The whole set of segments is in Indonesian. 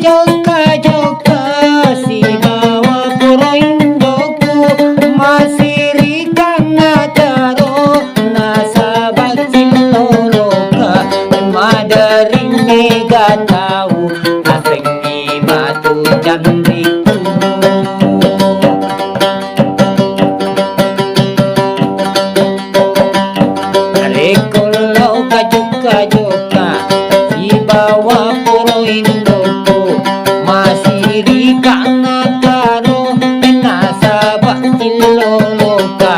joka si bawa puro indoku masiri kana taro nasabak ciloloka madari mega tahu asengi batu candiku rekolo kajuka joka si bawa puro indoku masiri kana taro nasabak ciloloka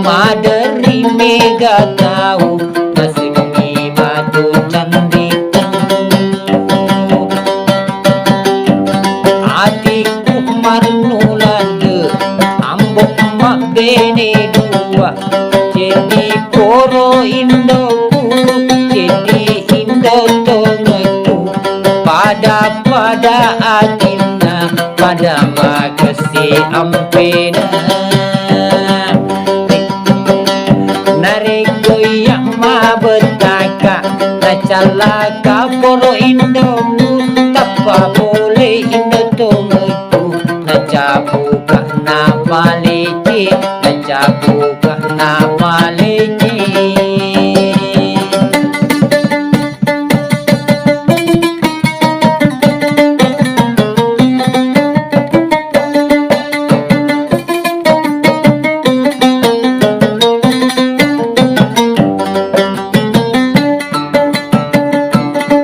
madari mega tahu asengi batu candiku hatiku marnulande ambok mak bene dua jadi poro indoku jadi indo tongeku pada atina pada makasi ampena nareko yang ma betaka nacalaka poro indoku tapa boleh indo tongeku nacabuka napaleci nacabuka napaleci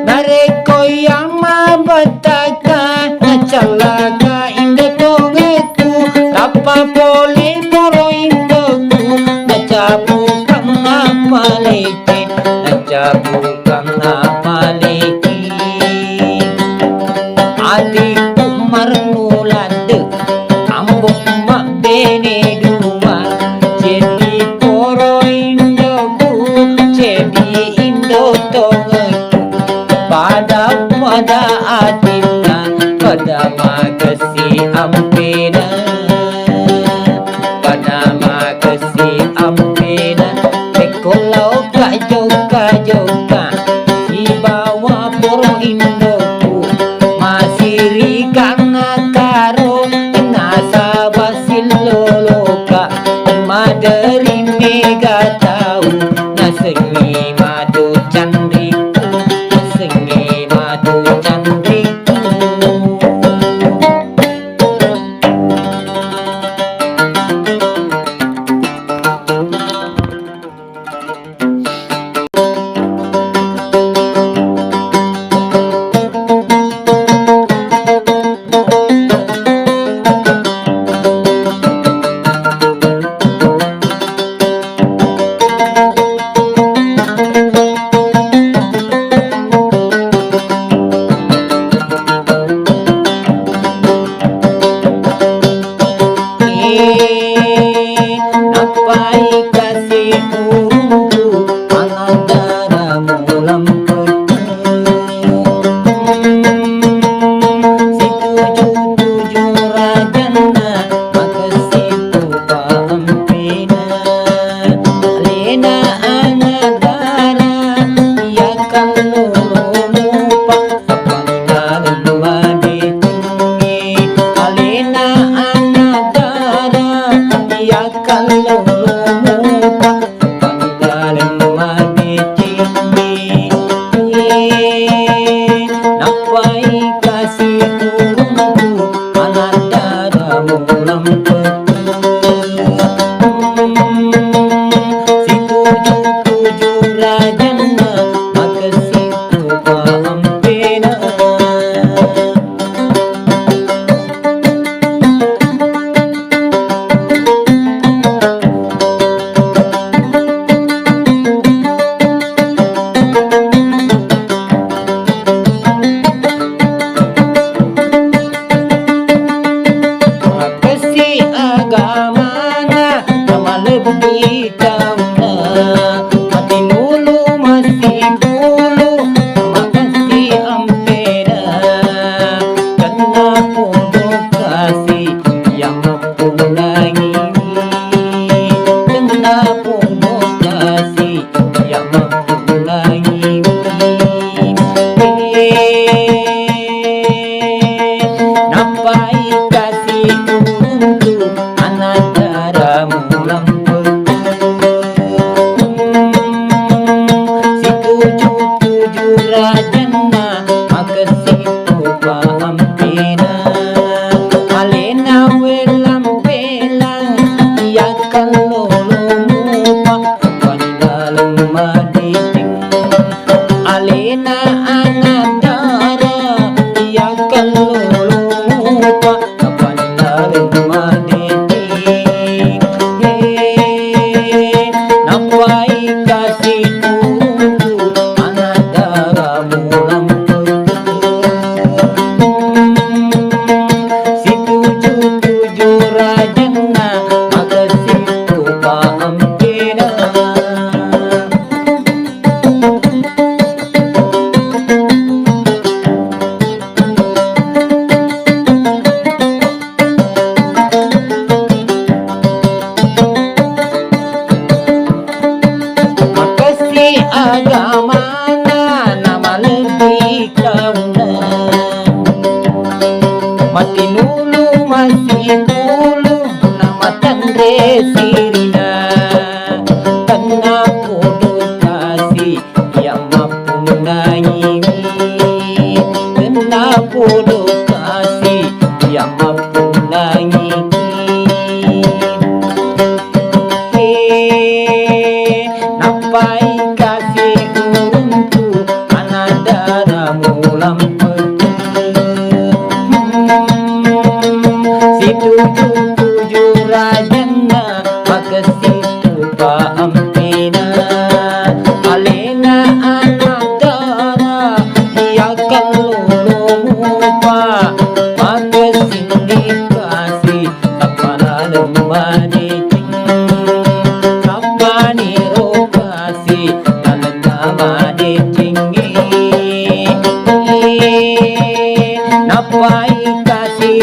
nareko yang mabataka nacalaka indo tongeku tapa boleh poro indoku nacabuka napaleci nacabuka napaleci hatiku marnulande ambok mak bene dua jadi poro indoku jadi indo tongeku pada atina pada makasi ampena pada makasi ampena ekolau kak joka si bawa poro indoku masiri kana taro nasabak ciloloka madari mega tahu nasengi madu candiku nasengi madu candiku lupa kapanalan maditi napai kasih tunggu anak darahmu lampau situ tujuh rajana maka situ paham kena agamana nama lebih kauna mati nulu masih dulu nama tande sirina karena kudu kasih yang mampu mengayomi karena kudu kasih yang mampu mengayomi napai tujuh rajana maka situ paham pena alena anak dara dia kalau lupa maka sini kasih kapala lemani kapani rokasi dalam nama ditinggi napai kasih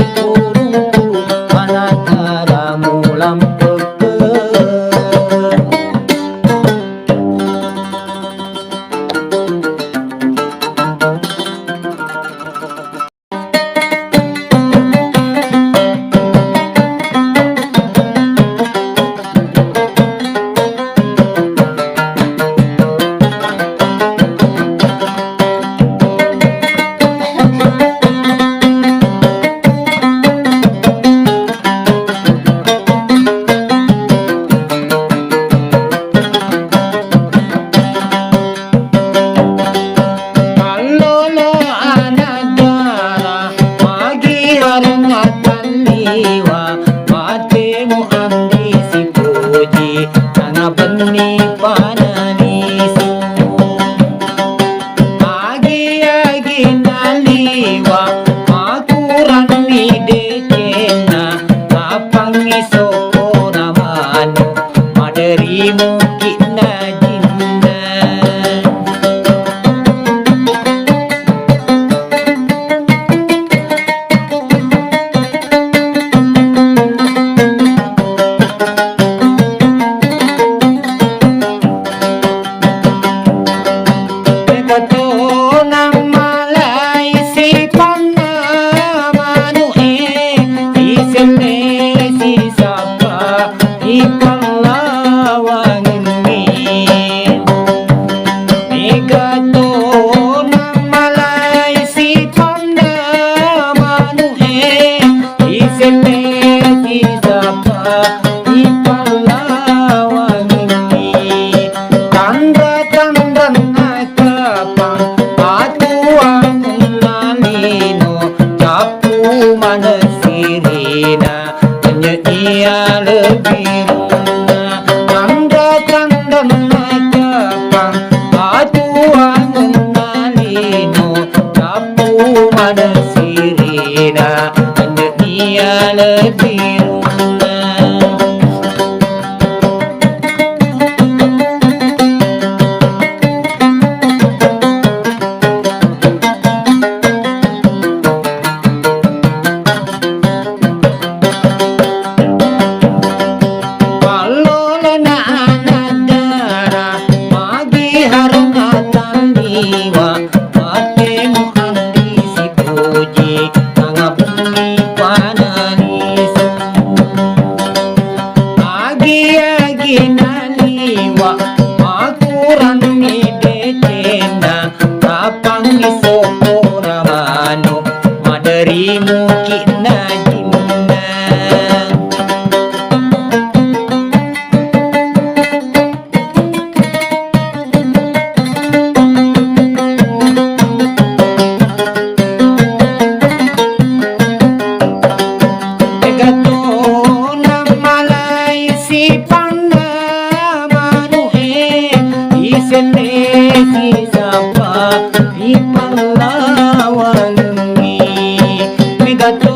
Gato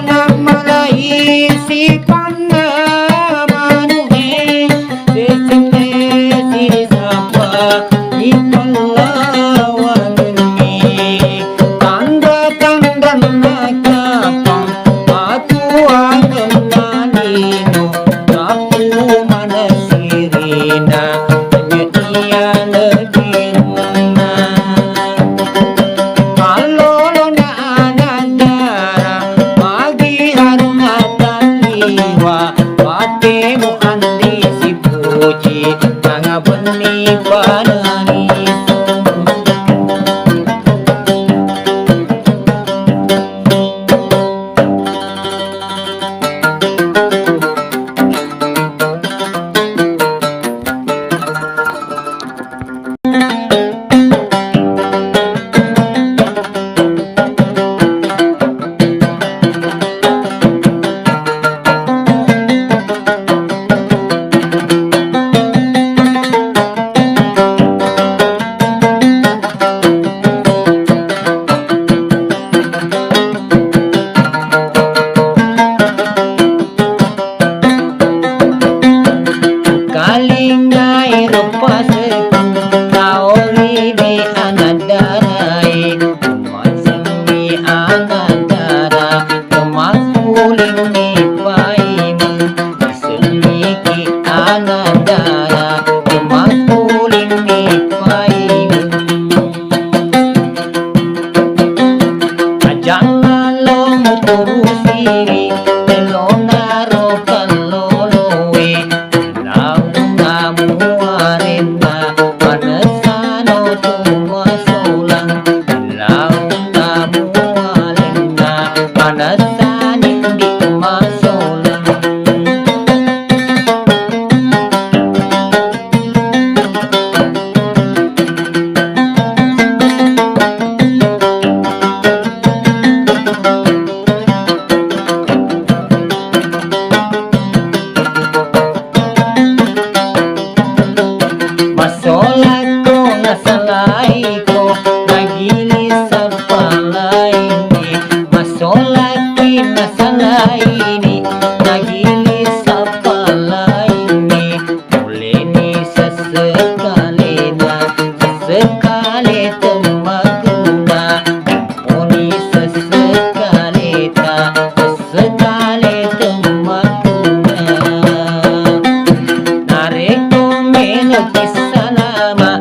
na malaisipan na manuhe sesine sinisapa ipalawan ni tanda-tanda na kapang matuang na nino naku manasirina hanya iya lebiruna kalolo na anandara magihan mataliwa pate mo andi si puji mga bani pananiso kalingay rupaseku kaoli di anadarai masami anadara kemakuling ni paimu semiki anadara kemakuling ni paimu jangan lo muturusiri telonaro kalolowe muarena manasano tumasulang launa muarena manasaning di masulang masolat ko nasalay ko nagilis sa palay ni masolat ki nasalay ni nagilis sa palay ni muli ni sa sekali temaguna muli sa sekali temaguna nareko melukis salama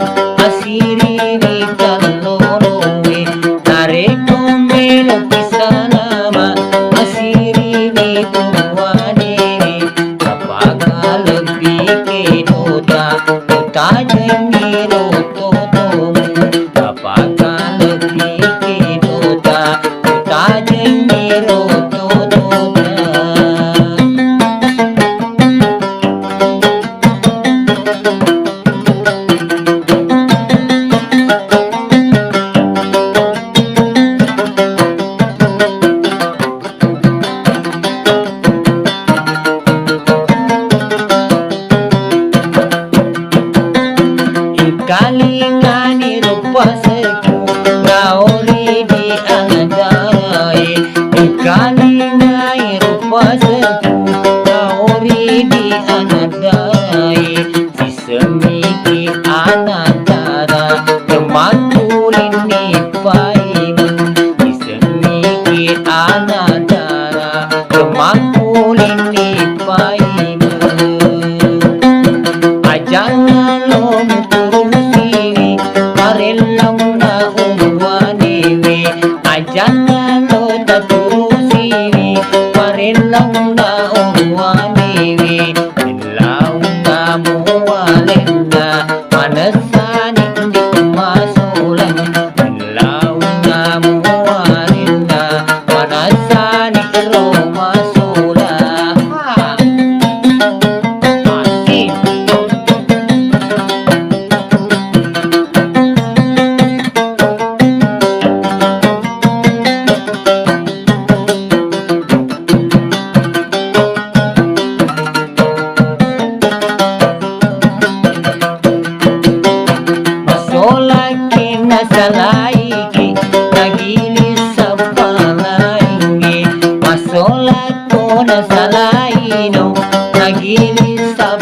asiri ni kalolowe nareko melukis salama asiri ni tuwanini kapag lebih kinuta uta jengiro totomu kapag lebih kinuta uta jengiro totomu kalingani rupaseku naori di anadarai Sholat ko na sa laino, nagilis sa